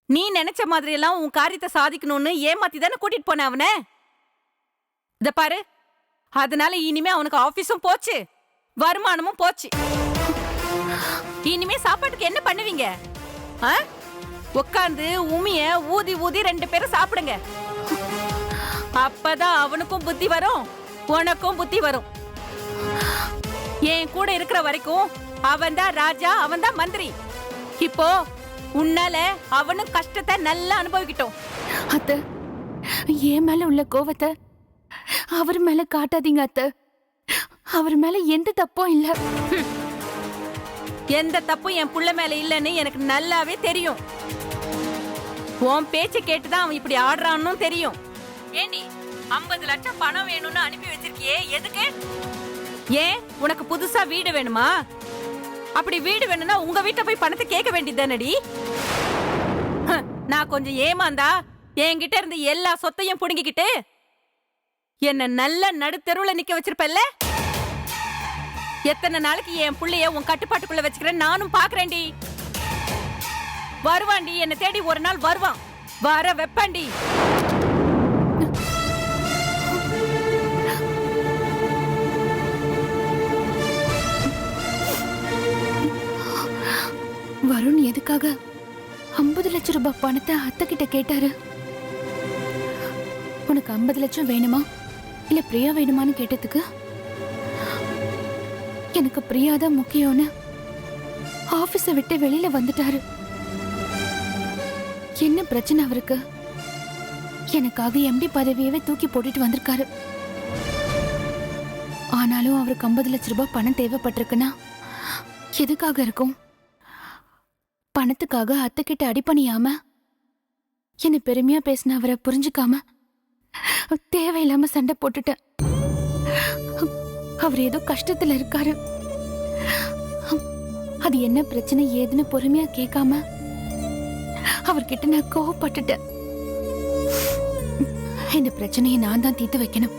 நீ நினைச்ச மாதிரி எல்லாம் உன் காரியத்தை சாதிக்கணும்னு ஏமாத்தி தானே கூட்டிட்டு போன அவனை. இத பாரு, அதனால இனிமே அவனுக்கு ஆபீஸும் போச்சு, வருமானமும் போச்சு. இனிமே சாப்பாட்டுக்கு என்ன பண்ணுவீங்க? உட்காந்து உமிய ஊதி ஊதி 2 பேரும் சாப்பிடுங்க. அப்பதான் அவனுக்கும் புத்தி வரும், உனக்கும் புத்தி வரும். என் கூட இருக்கிற வரைக்கும் அவன் தான் ராஜா, அவன் தான் மந்திரி. இப்போ உன்னால அவனும் கஷ்டத்தை நல்லா அனுபவிக்கிட்டோம். அத்தை, என் மேல உள்ள கோவத்தை அவர் மேல காட்டாதீங்க அத்தை. அவர் மேல எந்த தப்பும் இல்ல. எந்த தப்பும் என் புள்ள மேல இல்லன்னு எனக்கு நல்லாவே தெரியும். உன் பேச்சை கேட்டுதான் அவன் இப்படி ஆடுறான்னு தெரியும். ஏண்டி 50 லட்சம் பணம் வேணும்னு அனுப்பி வச்சிருக்கியே, எதுக்கு? ஏன் உனக்கு புதுசா வீடு வேணுமா? அப்படி வீடு வேணும்னா உங்க வீட்டை போய் பணத்தை கேட்க வேண்டியதானடி. நான் கொஞ்சம் ஏமாந்தா என்கிட்ட இருந்து எல்லா சொத்தையும் புடுங்கிக்கிட்டு என்ன நல்ல நடுத்தெருவுல நிக்க வச்சிருப்பல்ல. எத்தனை நாளைக்கு என் புள்ளைய உன் கட்டுப்பாட்டுக்குள்ள வச்சுக்கிறேன் நானும் பாக்குறேன்டி. வருவான்டி, என்ன தேடி ஒரு நாள் வருவான், வர வெப்பாண்டி. வருண் எதுக்காக 50 லட்சம் ரூபாய் பணத்தை அத்தை கிட்ட கேட்டாரு? உனக்கு 50 லட்சம் வேணுமா இல்ல பிரியா வேணுமான்னு கேட்டதுக்கு எனக்கு பிரியாதான் முக்கியம்னு ஆபீஸை விட்டு வெளியில வந்துட்டாரு. என்ன பிரச்சனை அவருக்கு? எனக்காக எம்டி பதவியவே தூக்கி போட்டுட்டு வந்திருக்காரு. ஆனாலும் அவருக்கு 50 லட்சம் ரூபாய் பணம் தேவைப்பட்டிருக்குன்னா எதுக்காக இருக்கும்? பணத்துக்காக அத்தை கிட்ட அடிபணியாம என்ன பெருமையா பேசின அவரை புரிஞ்சுக்காம தேவையில்லாம சண்டை போட்டுட்டேன். அவர் ஏதோ கஷ்டத்துல இருக்காரு. அது என்ன பிரச்சனை ஏதுன்னு பொறுமையா கேட்காம அவர்கிட்ட நான் கோவப்பட்டுட்டேன். இந்த பிரச்சனையை நான் தான் தீர்த்து வைக்கணும்.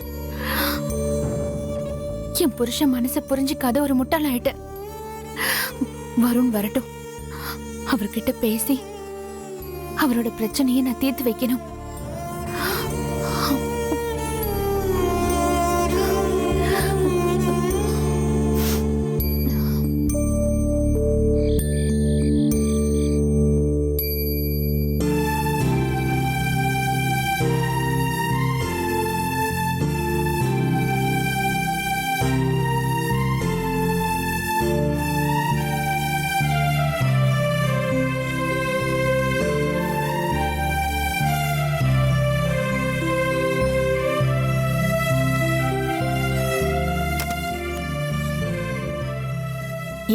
என் புருஷன் மனசை புரிஞ்சுக்காத ஒரு முட்டாளாயிட்டேன். வருண் வரட்டும், அவர்கிட்ட பேசி அவரோட பிரச்சனையை நான் தீர்த்து வைக்கணும்.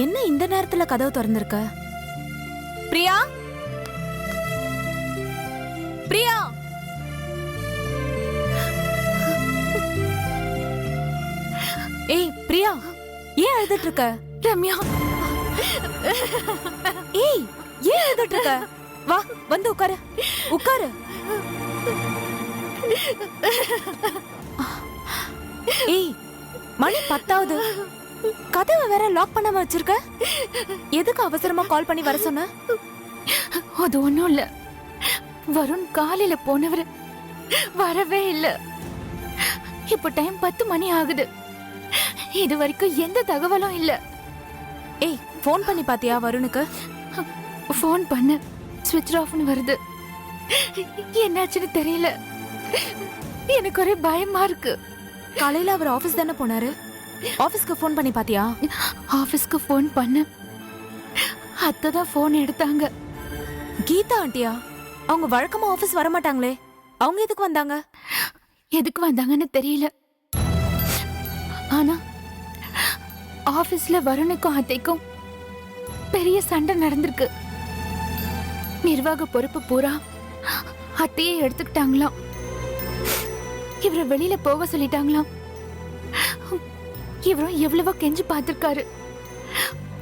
என்ன இந்த நேரத்துல கதவு திறந்திருக்க? பிரியா, பிரியா, ஏய் பிரியா, ஏன் அழுதுட்டு இருக்க? ரம்யா, ஏய் ஏன் அழுதுட்டு இருக்க? வா வந்து உட்காரு, உட்காரு. ஏய் மணி 10ஆவது, கதவை வேற லாக் பண்ணாம வச்சிருக்க. எதுக்கு அவசரமா கால் பண்ணி வர சொன்ன? அது ஒண்ணும் இல்ல. வருண் காலையில போனவர் வரவே இல்ல. இப்ப டைம் 10 மணி ஆகுது. இது வரைக்கும் எந்த தகவலும் இல்ல. ஏய் போன் பண்ணி பாத்தியா வருணுக்கு? போன் பண்ண ஸ்விட்ச் ஆஃப்னு வருது. என்னாச்சுன்னு தெரியல. எனக்கு ஒரே பயமா இருக்கு. காலையில அவர் ஆபீஸ் தானே போனாரு, ஆபீஸ்க்கு போன் பண்ணி பாத்தியா? ஆபீஸ்க்கு போன் பண்ண அத்தை தான் போன் எடுத்தாங்க. கீதா ஆண்டியா? அவங்க வழக்கமா ஆபீஸ் வர மாட்டாங்களே, அவங்க எதுக்கு வந்தாங்க? எதுக்கு வந்தாங்கன்னு தெரியல. ஆனா ஆபீஸ்ல வருணுக்கும் அத்தைக்கும் பெரிய சண்டை நடந்திருக்கு. நிர்வாக பொறுப்பு பூரா அத்தையே எடுத்துக்கிட்டாங்களாம். இவரை வெளியில போக சொல்லிட்டாங்களாம். இவரும் எவ்வளவோ கெஞ்சி பார்த்திருக்காரு.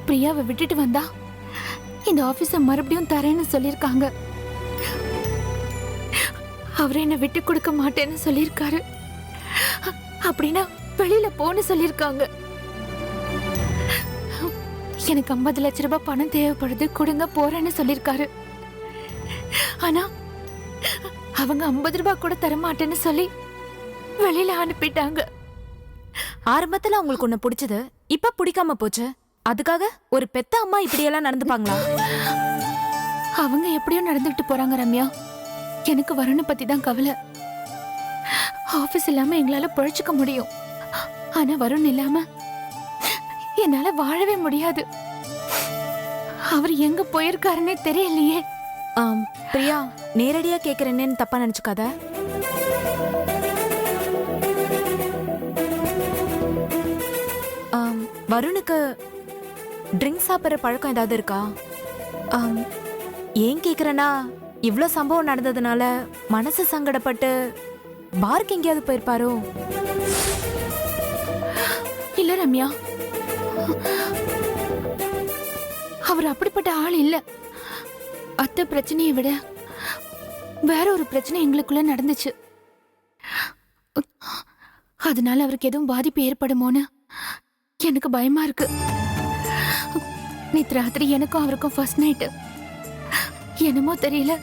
பிரியாவை விட்டுட்டு வந்தா இந்த ஆபீஸ மறுபடியும் தரேன்னு சொல்லிருக்காங்க. அவரை என்ன விட்டு கொடுக்க மாட்டேன்னு சொல்லிருக்காரு. அப்படின்னா வெளியில போன்னு சொல்லிருக்காங்க. எனக்கு 50 லட்சம் ரூபாய் பணம் தேவைப்படுது, கொடுங்க போறேன்னு சொல்லிருக்காரு. ஆனா அவங்க 50 ரூபாய் கூட தரமாட்டேன்னு சொல்லி வெளியில அனுப்பிட்டாங்க. ஆரம்பத்துல உங்களுக்கு ஒண்ணு பிடிச்சது, இப்ப பிடிக்காம போச்சு. அதுக்காக ஒரு பெத்த அம்மா இப்படியெல்லாம் நடந்துப்பாங்களா? அவங்க எப்படியோ நடந்துகிட்டு போறாங்க ரம்யா. எனக்கு வருணை பத்தி தான் கவலை. ஆபீஸ் இல்லாம எங்களால பிழைச்சுக்க முடியும், ஆனா வருண் இல்லாம என்னால வாழவே முடியாது. அவர் எங்க போயிருக்காருன்னே தெரியலையே. பிரியா, நேரடியா கேக்குறேன்னு தப்பா நினைச்சுக்காத. வருணுக்கு ட்ரிங்க்ஸ் சாப்பிட்ற பழக்கம் ஏதாவது இருக்கா? ஏன் கேக்குறேன்னா, இவ்ளோ சம்பவம் நடந்ததுனால மனசு சங்கடப்பட்டு பார்க்கு எங்கேயாவது போயிருப்பாரோ? இல்ல ரம்யா, அவர் அப்படிப்பட்ட ஆள் இல்ல. அத்தை பிரச்சனையை விட வேற ஒரு பிரச்சனை எங்களுக்குள்ள நடந்துச்சு. அதனால அவருக்கு எதுவும் பாதிப்பு ஏற்படுமோன்னு எனக்கு பயமா இருக்கு. நேத்து ராத்திரி எனக்கும் அவருக்கும் ஃபர்ஸ்ட் நைட்டு. என்னமோ தெரியல,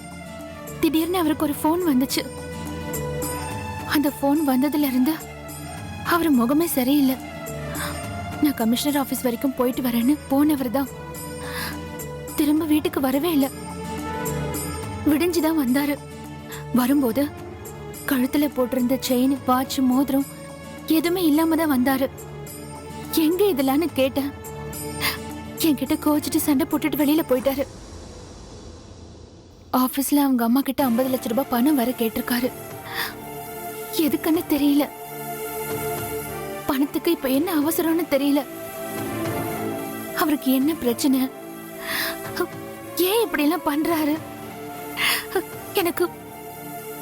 திடீர்னு அவருக்கு ஒரு ஃபோன் வந்துச்சு. அந்த ஃபோன் வந்ததுல இருந்து அவர் முகமே சரியில்லை. நான் கமிஷனர் ஆபீஸ் வரைக்கும் போயிட்டு வரேன்னு போனவர் தான் திரும்ப வீட்டுக்கு வரவே இல்லை. விடிஞ்சுதான் வந்தாரு. வரும்போது கழுத்துல போட்டிருந்த செயின், வாட்ச், மோதிரம் எதுவுமே இல்லாம தான் வந்தாரு. எங்க இதெல்லாம்னு கேட்டேன். என்கிட்ட கோச்சிட்டு சண்டை போட்டுட்டு வெளியில போயிட்டாரு. ஆபீஸ்ல அவங்க அம்மா கிட்ட 50 லட்சம் ரூபாய் பணம் வர கேட்டிருக்காரு. எதுக்குன்னு தெரியல. பணத்துக்கு இப்ப என்ன அவசரம்னு தெரியல. அவருக்கு என்ன பிரச்சனை, ஏன் இப்படி எல்லாம் பண்றாரு, எனக்கு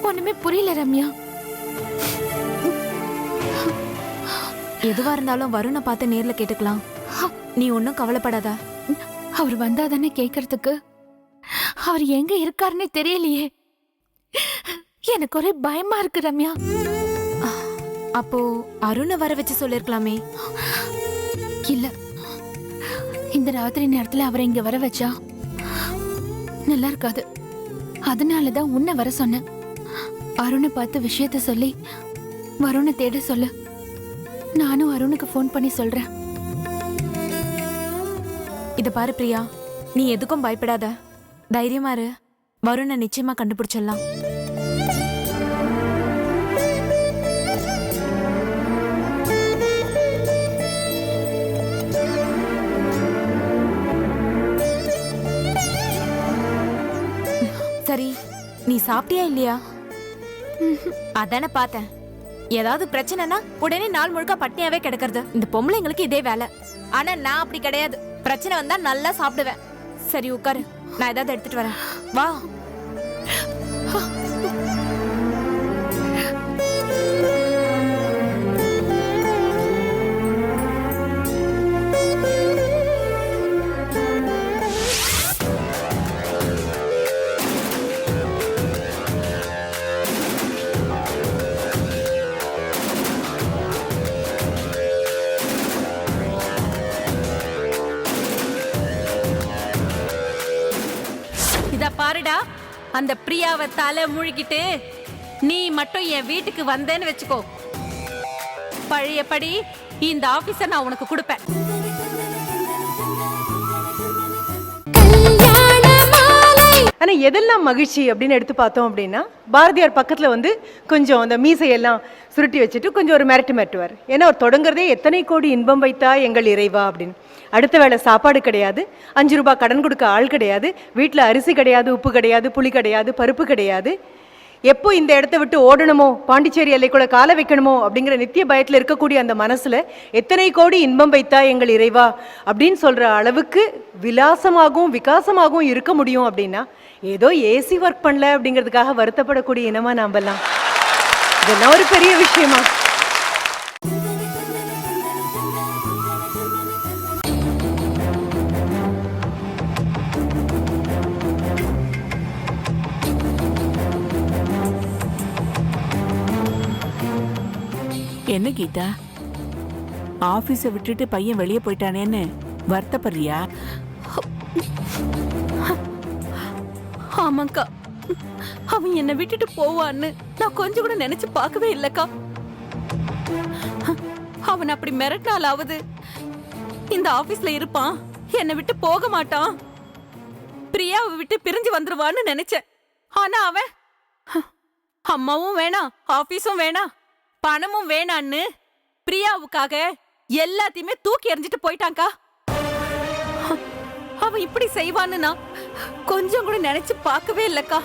ஒண்ணுமே புரியல ரம்யா. எதுவா இருந்தாலும் வருணை பார்த்து நேர்ல கேட்டுக்கலாம். நீ ஒன்னும் கவலைப்படாத. அவர் வந்தாதானே கேக்குறதுக்கு. அவர் எங்க இருக்காருன்னே தெரியலையே. எனக்கு ஒரே பயமா இருக்கு ரம்யா. அப்போ அருணை வர வச்சு சொல்லிருக்கலாமே. இல்ல, இந்த ராத்திரி நேரத்துல அவரை இங்க வர வச்சா நல்லா இருக்காது. அதனாலதான் உன்னை வர சொன்னேன். அருணை பார்த்து விஷயத்த சொல்லி வருணை தேட சொல்லு. நானும் அருணுக்கு ஃபோன் பண்ணி சொல்றேன். இத பாரு பிரியா, நீ எதுக்கும் பயப்படாத, தைரியமா இரு. வருணை நிச்சயமா கண்டுபிடிச்சிடலாம். சரி, நீ சாப்பிட்டியா இல்லையா? அதானே பார்த்தேன். ஏதாவது பிரச்சனைனா உடனே நாள் முழுக்க பட்னியாவே கிடக்கிறது இந்த பொம்பளைங்களுக்கு இதே வேலை. ஆனா நான் அப்படி கிடையாது. பிரச்சனை வந்தா நல்லா சாப்பிடுவேன். சரி உட்காரு, நான் ஏதாவது எடுத்துட்டு வரேன். வா. பாருடா, அந்த பிரியாவை தலை முழுகிட்டு நீ மட்டும் என் வீட்டுக்கு வந்தேன்னு வச்சுக்கோ, பழையபடி இந்த ஆபீஸை நான் உனக்கு கொடுப்பேன். ஆனா எதெல்லாம் மகிழ்ச்சி அப்படின்னு எடுத்து பார்த்தோம் அப்படின்னா, பாரதியார் பக்கத்துல வந்து கொஞ்சம் அந்த மீசையெல்லாம் சுருட்டி வச்சுட்டு கொஞ்சம் ஒரு மிரட்டுவார். ஏன்னா அவர் தொடங்குறதே எத்தனை கோடி இன்பம் வைத்தா எங்கள் இறைவா அப்படின்னு. அடுத்த வேளை சாப்பாடு கிடையாது, 5 ரூபாய் கடன் கொடுக்க ஆள் கிடையாது, வீட்டில் அரிசி கிடையாது, உப்பு கிடையாது, புளி கிடையாது, பருப்பு கிடையாது. எப்போ இந்த இடத்த விட்டு ஓடணுமோ, பாண்டிச்சேரி எல்லைக்குள்ள காலை வைக்கணுமோ அப்படிங்கிற நித்திய பயத்தில் இருக்கக்கூடிய அந்த மனசுல எத்தனை கோடி இன்பம் வைத்தா எங்கள் இறைவா அப்படின்னு சொல்ற அளவுக்கு விலாசமாகவும் விகாசமாகவும் இருக்க முடியும் அப்படின்னா, ஏதோ ஏசி ஒர்க் பண்ணல அப்படிங்கிறதுக்காக வருத்தப்படக்கூடிய இனமா நாமெல்லாம். இதெல்லாம் ஒரு பெரிய விஷயமா? என்ன கீதா, ஆபீஸை விட்டுட்டு பையன் வெளியே போயிட்டானேன்னு வருத்தப்படுறியா? ஆமாக்கா, அவன் என்னை விட்டுட்டு போவான்னு நான் கொஞ்சம் கூட நினைச்சு பார்க்கவே இல்லக்கா. அவன் அப்படி மிரட்டினாலாவது இந்த ஆபீஸ்ல இருப்பான், என்னை விட்டு போக மாட்டான், பிரியாவை விட்டு பிரிஞ்சு வந்துருவான்னு நினைச்சேன். ஆனா அவன் அம்மாவும் வேணாம், ஆபீஸும் வேணாம், பணமும் வேணான்னு பிரியாவுக்காக எல்லாத்தையுமே தூக்கி எறிஞ்சிட்டு போயிட்டான்க்கா. அவன் இப்படி செய்வான்னு நான் கொஞ்சம் கூட நினைச்சு பார்க்கவே இல்லக்கா.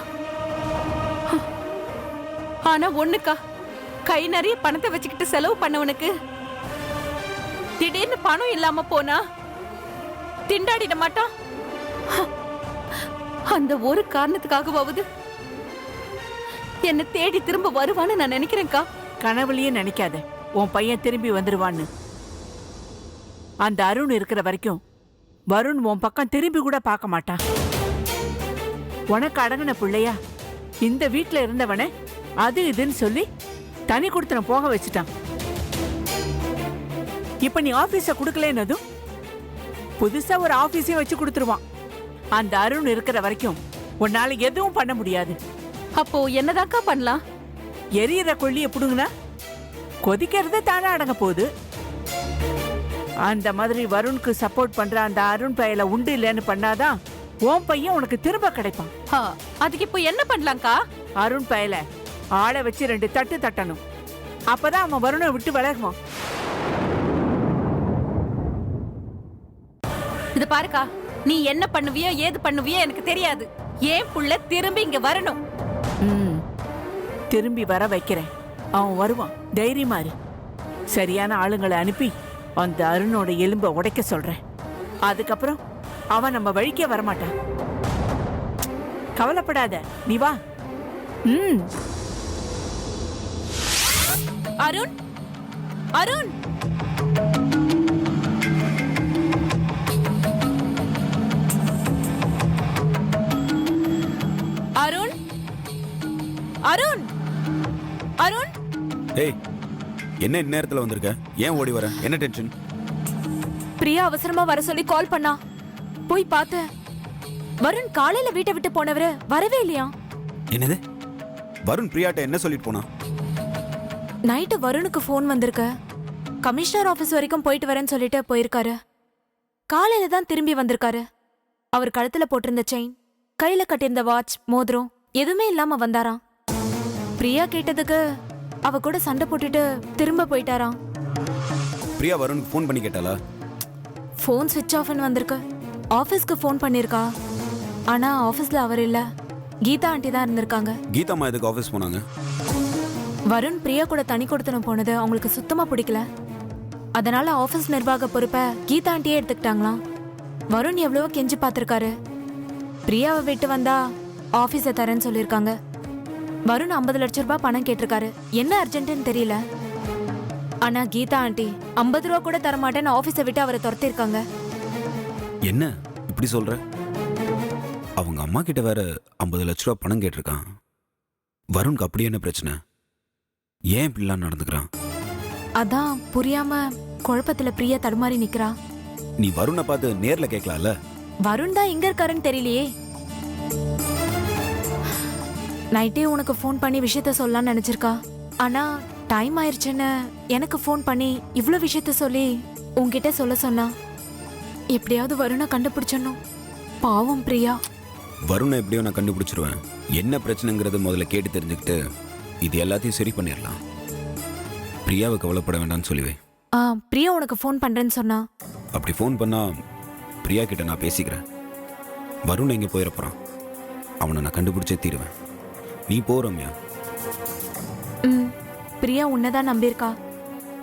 ஆனா ஒண்ணுக்கா, கை நிறைய பணத்தை வச்சுக்கிட்டு செலவு பண்ணவனுக்கு திடீர்னு பணம் இல்லாம போனா திண்டாடிட மாட்டான். அந்த ஒரு காரணத்துக்காகவாவது என்ன தேடி திரும்ப வருவான்னு நான் நினைக்கிறேன்க்கா. கனவுலயே நினைக்காத உன் பையன் திரும்பி வந்துருவான்னு. அந்த அருண் இருக்கிற வரைக்கும் வருண் உன் பக்கம் திரும்பி கூட பார்க்க மாட்டான். உனக்கு அடங்கின பிள்ளையா இந்த வீட்டுல இருந்தவன அது இதுன்னு சொல்லி தனி கொடுத்தன போக வச்சுட்டான். இப்ப நீ ஆபீஸ குடுக்கலன்னதும் புதுசா ஒரு ஆபீஸையும் வச்சு கொடுத்துருவான். அந்த அருண் இருக்கிற வரைக்கும் உன்னால எதுவும் பண்ண முடியாது. அப்போ என்னதாக்கா பண்ணலாம்? எரியற கொள்ளிய புடுங்கினா கொதிக்கிறது தானே அடங்க போகுது. அந்த மாதிரி வருணுக்கு சப்போர்ட் பண்ற அந்த அருண் பையல உண்டு இல்லைன்னு பண்ணாதான் உன் பையன் உனக்கு திரும்ப கிடைப்பான். அதுக்கு இப்போ என்ன பண்ணலாம்க்கா? அருண் பையல ஆளை வச்சு 2 தட்டு தட்டணும். அப்பதான் அவன் வருணை விட்டு விலகுவான். இது பாருக்கா, நீ என்ன பண்ணுவியோ ஏது பண்ணுவியோ எனக்கு தெரியாது. ஏன் புள்ள திரும்பி இங்க வரணும். திரும்பி வர வைக்கிறேன். அவன் வருவான், தைரியமா இரு. சரியான ஆளுங்களை அனுப்பி அந்த அருணோட எலும்பை உடைக்க சொல்றேன். அதுக்கப்புறம் அவன் நம்ம வழிக்கே வரமாட்டான். கவலைப்படாத, நீ வா. அருண், அருண், அருண், அருண், அருண். ஏய், என்ன நேரத்துல வந்திருக்க? ஏன் ஓடி வர? என்ன டென்ஷன்? பிரியா அவசரமா வர சொல்லி கால் பண்ணா. போய் பார்த்தேன். வருண் காலையில வீட்டை விட்டு போனவரு வரவே இல்லையா? என்னது? வருண் பிரியாட்ட என்ன சொல்லிட்டு போனா? நைட்டு வருணுக்கு ஃபோன் வந்திருக்கு. கமிஷனர் ஆபீஸ் வரைக்கும் போயிட்டு வரேன்னு சொல்லிட்டு போயிருக்காரு. காலையில தான் திரும்பி வந்திருக்காரு. அவர் கழுத்துல போட்டிருந்த செயின், கையில கட்டியிருந்த வாட்ச், மோதிரம் எதுவுமே இல்லாம வந்தாராம். பிரியா கேட்டதுக்கு அவ கூட சண்டை போட்டுட்டு திரும்ப போயிட்டாராம். பிரியா வருணுக்கு ஃபோன் பண்ணி கேட்டாளா? ஃபோன் ஸ்விட்ச் ஆஃப்னு வந்திருக்கு. ஆபீஸ்க்கு ஃபோன் பண்ணிருக்கா. ஆனா ஆபீஸ்ல அவர் இல்ல. கீதா ஆண்டி தான் இருந்திருக்காங்க. கீதா அம்மா எதுக்கு ஆபீஸ் போனாங்க? வருண் பிரியா கூட தனி கொடுத்தனும் போனது அவங்களுக்கு சுத்தமா பிடிக்கல. அதனால ஆபீஸ் நிர்வாக பொறுப்பை கீதா ஆண்டியே எடுத்துக்கிட்டாங்களாம். வருண் எவ்வளவோ கெஞ்சி பார்த்திருக்காரு. பிரியாவை விட்டு வந்தா ஆபீஸை தரேன்னு சொல்லியிருக்காங்க. வருண் 50 லட்சம் ரூபாய் பணம் கேட்டிருக்காரு. என்ன அர்ஜென்ட்னு தெரியல. ஆனா கீதா ஆண்டி 50 ரூபா கூட தரமாட்டேன்னு ஆபீஸை விட்டு அவரை துரத்திருக்காங்க. என்ன இப்படி சொல்ற? அவங்க அம்மா கிட்ட வேற 50 லட்ச ரூபா பணம் கேட்டிருக்கான். வருணுக்கு அப்படி என்ன பிரச்சனை? ஏன் இப்படிலாம் நடந்துக்கிறான்? அதான் புரியாம குழப்பத்துல பிரியா தடுமாறி நிக்கிறா. நீ வருணை பார்த்து நேர்ல கேட்கலாம்ல? வருண் தான் எங்க இருக்காருன்னு தெரியலையே. நைட்டே உனக்கு ஃபோன் பண்ணி விஷயத்த சொல்லலாம்னு நினைச்சிருக்கா. ஆனா டைம் ஆயிருச்சுன்னு எனக்கு ஃபோன் பண்ணி இவ்ளோ விஷயத்த சொல்லி உன்கிட்ட சொல்ல சொன்னா. எப்படியாவது வருணை கண்டுபிடிச்சணும். பாவம் பிரியா. வருணை எப்படியோ நான் கண்டுபிடிச்சிருவேன். என்ன பிரச்சனைங்கிறது முதல்ல கேட்டு தெரிஞ்சுக்கிட்டு இது எல்லாத்தையும் சரி பண்ணிடலாம். பிரியாவை கவலைப்பட வேண்டாம்னு சொல்லுவேன். பிரியா உனக்கு ஃபோன் பண்றேன்னு சொன்னா. அப்படி ஃபோன் பண்ணா பிரியா கிட்ட நான் பேசிக்கிறேன். வருண் எங்கே போயிடப்போறான்? அவனை நான் கண்டுபிடிச்சே தீருவேன். நீ போ ரம்யா. பிரியா உன்னதான் நம்பியிருக்கா.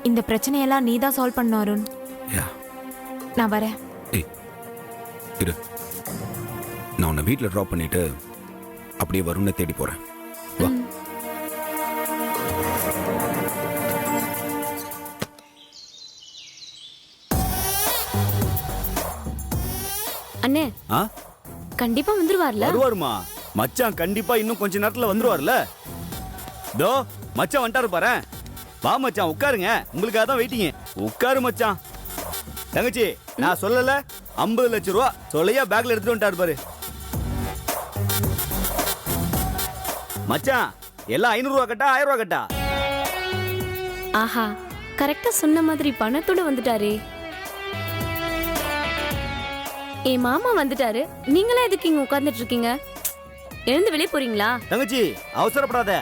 இந்த பிரச்சனையெல்லாம் நீ தான் சால்வ் பண்ணணும் அருண். நான் வரேன். ஏய் இரு, நான் உன்னை வீட்டில் ட்ராப் பண்ணிட்டு அப்படியே வருணை தேடி போறேன். வா. அண்ணே, ஆ கண்டிப்பா வந்துருவார்ல? வருவாருமா மச்சான், கண்டிப்பா இன்னும் கொஞ்ச நேரத்துல வந்துருவார்ல. தோ மச்சான் வந்துட்டாரு பாரு. வா மச்சான் உட்காருங்க, உங்களுக்காக தான் வெயிட்டிங்க. உட்காரு மச்சான். தங்கச்சி நான் சொல்லல 50 லட்சம் ரூபா சொல்லையா பேக்ல எடுத்துட்டு வந்துட்டாரு பாரு. மச்சான் எல்லாம் 500 ரூபா கட்டா 1000 ரூபா கட்டா? ஆஹா கரெக்டா சொன்ன மாதிரி பணத்தோட வந்துட்டாரே. என் மாமா வந்துட்டாரு. நீங்களா எதுக்கு இங்க உட்கார்ந்துட்டு இருக்கீங்க? எழுந்து வெளியே போறீங்களா? தங்கச்சி அவசரப்படாத.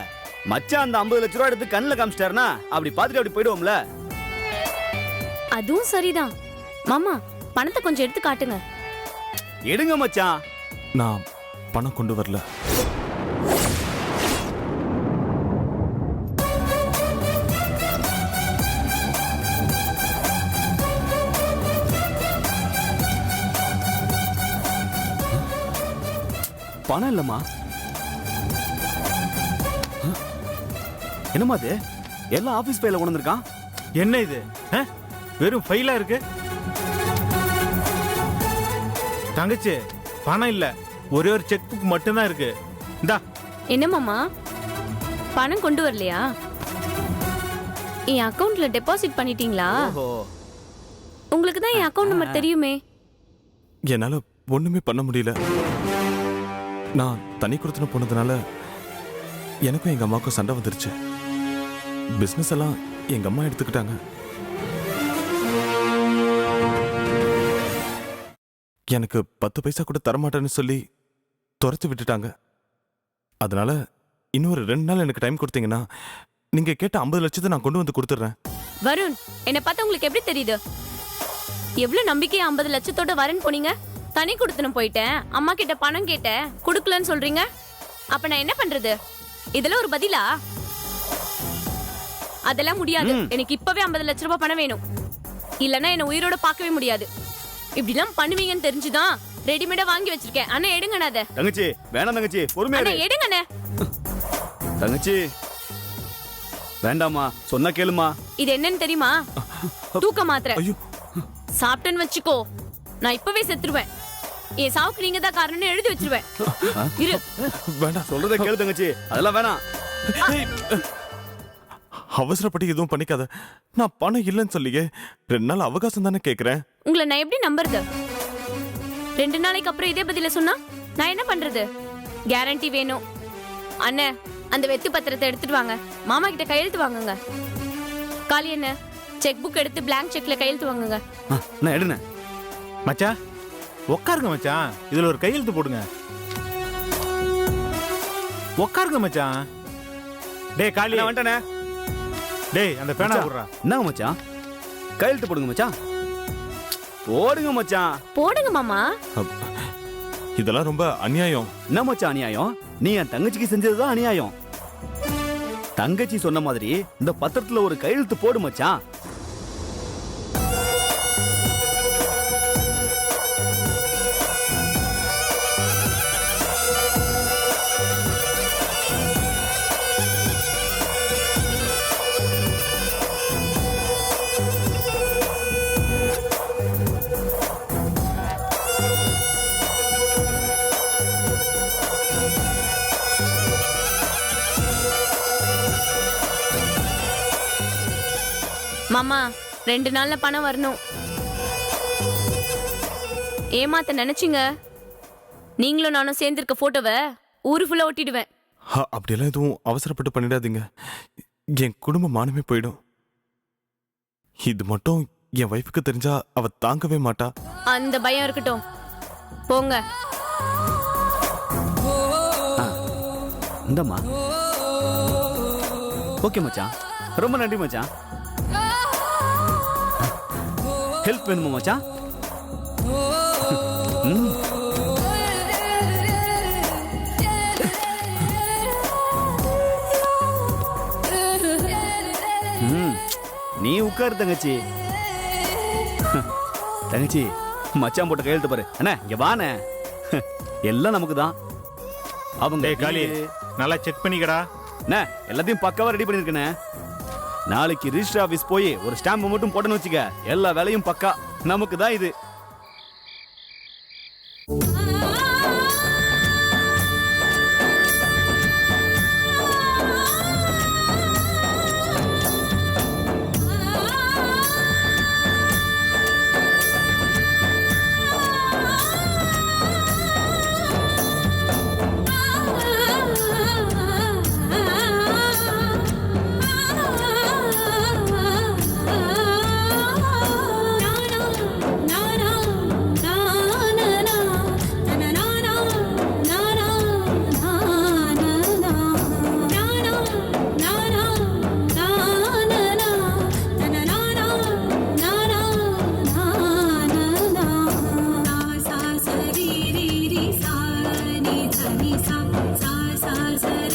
மச்சான் அந்த 50 லட்ச ரூபா எடுத்து கண்ணுல காமிச்சிட்டாருனா அப்படி பாத்துட்டு அப்படி போயிடுவோம்ல. அதுவும் சரிதான். மாமா பணத்தை கொஞ்சம் எடுத்து காட்டுங்க. எடுங்க மச்சான். நான் பணம் கொண்டு வரல. பணம் இல்லம்மா. என்னம்மா அது? எல்லாம் ஆபீஸ் ஃபைல கொண்டு வந்திருக்கான். என்ன இது? வெறும் ஃபைலா இருக்கு. தங்கச்சி பணம் இல்ல, ஒரே ஒரு செக் புக் மட்டும்தான் இருக்கு. இந்தா. என்ன மாமா பணம் கொண்டு வரலையா? என் அக்கவுண்ட்ல டெபாசிட் பண்ணிட்டீங்களா? ஓஹோ. உங்களுக்கு தான் என் அக்கவுண்ட் நம்பர் தெரியுமே. என்னால ஒண்ணுமே பண்ண முடியல. நான் தனி கொடுத்துன போனதுனால எனக்கும் எங்க அம்மாவுக்கும் சண்டை வந்துருச்சு. பிசினஸ் எல்லாம் எங்க அம்மா எடுத்துக்கிட்டாங்க. எனக்கு 10 பைசா கூட தரமாட்டேன்னு சொல்லி துரத்து விட்டுட்டாங்க. அதனால இன்னொரு 2 நாள் எனக்கு டைம் கொடுத்தீங்கன்னா நீங்க கேட்ட 50 லட்சத்தை நான் கொண்டு வந்து கொடுத்துட்றேன். வருண், என்ன பார்த்தா உங்களுக்கு எப்படி தெரியுது? எவ்வளவு நம்பிக்கையா 50 லட்சத்தோட வரேன்னு போனீங்க. தனி கொடுத்துன்னு போயிட்டேன். அம்மா கிட்ட பணம் கேட்டேன், கொடுக்கலன்னு சொல்றீங்க. அப்ப நான் என்ன பண்றது? இதெல்லாம் ஒரு பதிலா? அதெல்லாம் முடியாது. எனக்கு இப்பவே 50 லட்ச ரூபாய் பணம் வேணும். இல்லன்னா என்ன உயிரோட பார்க்கவே முடியாது. இப்படிலாம் பண்ணுவீங்கன்னு தெரிஞ்சுதான் ரெடிமேடா வாங்கி வச்சிருக்கேன். அண்ணா எடுங்கண்ணா அத. தங்கச்சி வேணாம் தங்கச்சி, பொறுமையா அண்ணா இரு. எடுங்கண்ணே. தங்கச்சி வேண்டாமா, சொன்னா கேளுமா. இது என்னன்னு தெரியுமா? தூக்க மாத்திரை. ஐயோ, சாப்பிட்டேன்னு வச்சுக்கோ, நான் இப்பவே செத்துருவேன். என் சாவுக்கு நீங்க தான் காரணம்னு எழுதி வச்சிருவேன். இரு. வேண்டாம். சொல்றத கேளு தங்கச்சி, அதெல்லாம் வேணாம். அவசரப்பட்டு எதுவும் பண்ணிக்காத. நான் பணம் இல்லைன்னு சொல்லியே 2 நாள் அவகாசம் தானே கேக்குறேன். உங்களை நான் எப்படி நம்புறது? 2 நாளைக்கு அப்புறம் இதே பதில சொன்னா நான் என்ன பண்றது? கேரண்டி வேணும். அண்ணே, அந்த வெத்து பத்திரத்தை எடுத்துட்டு வாங்க. மாமா கிட்ட கையெழுத்து வாங்குங்க. காளி என்ன, செக் புக் எடுத்து பிளாங்க் செக்ல கையெழுத்து வாங்குங்க. நான் எடுனேன். மச்சான் உட்காருங்க மச்சான், இதுல ஒரு கையெழுத்து போடுங்க. உட்காருங்க மச்சான். டேய் காளி, நான் வந்துட்டேனே. டேய் அந்த பேனா மச்சான், போடுறா. என்னங்க மச்சான்? கையெழுத்து போடுங்க மச்சான். போடுங்க மச்சான். போடுங்க மாமா. இதெல்லாம் ரொம்ப அநியாயம். என்ன மச்சான் அநியாயம்? நீ என் தங்கச்சிக்கு செஞ்சதுதான் அநியாயம். தங்கச்சி சொன்ன மாதிரி இந்த பத்திரத்துல ஒரு கையெழுத்து போடு மச்சான். மாமா 2 நாள்ல பணம் வரணும். ஏமாத்த நினைச்சீங்க, நீங்களும் நானும் சேர்ந்திருக்க போட்டோவை ஊரு ஃபுல்லா ஒட்டிடுவேன். அப்படியெல்லாம் எதுவும் அவசரப்பட்டு பண்ணிடாதீங்க. என் குடும்ப மானமே போயிடும். இது மட்டும் என் வைஃபுக்கு தெரிஞ்சா அவ தாங்கவே மாட்டா. அந்த பயம் இருக்கட்டும், போங்க. இந்தம்மா. ஓகே மச்சான், ரொம்ப நன்றி மச்சான். ஹெல்ப் வேணுமா மச்சான்? நீ உட்காரு தங்கச்சி. தங்கச்சி மச்சான் போட்ட கையெழுத்து பாரு. அண்ணா இங்க வாண்ணே. எல்லாம் நமக்கு தான். அவங்க டேய் காளி, நல்லா செக் பண்ணிக்கடா. அண்ணா எல்லாத்தையும் பக்காவா ரெடி பண்ணிருக்கேனே. நாளைக்கு ரிஜிஸ்டர் ஆபீஸ் போய் ஒரு ஸ்டாம்ப் மட்டும் போட்டேன்னு வச்சுக்க, எல்லா வேலையும் பக்கா நமக்கு தான் இது. சனி சா சா சா சரி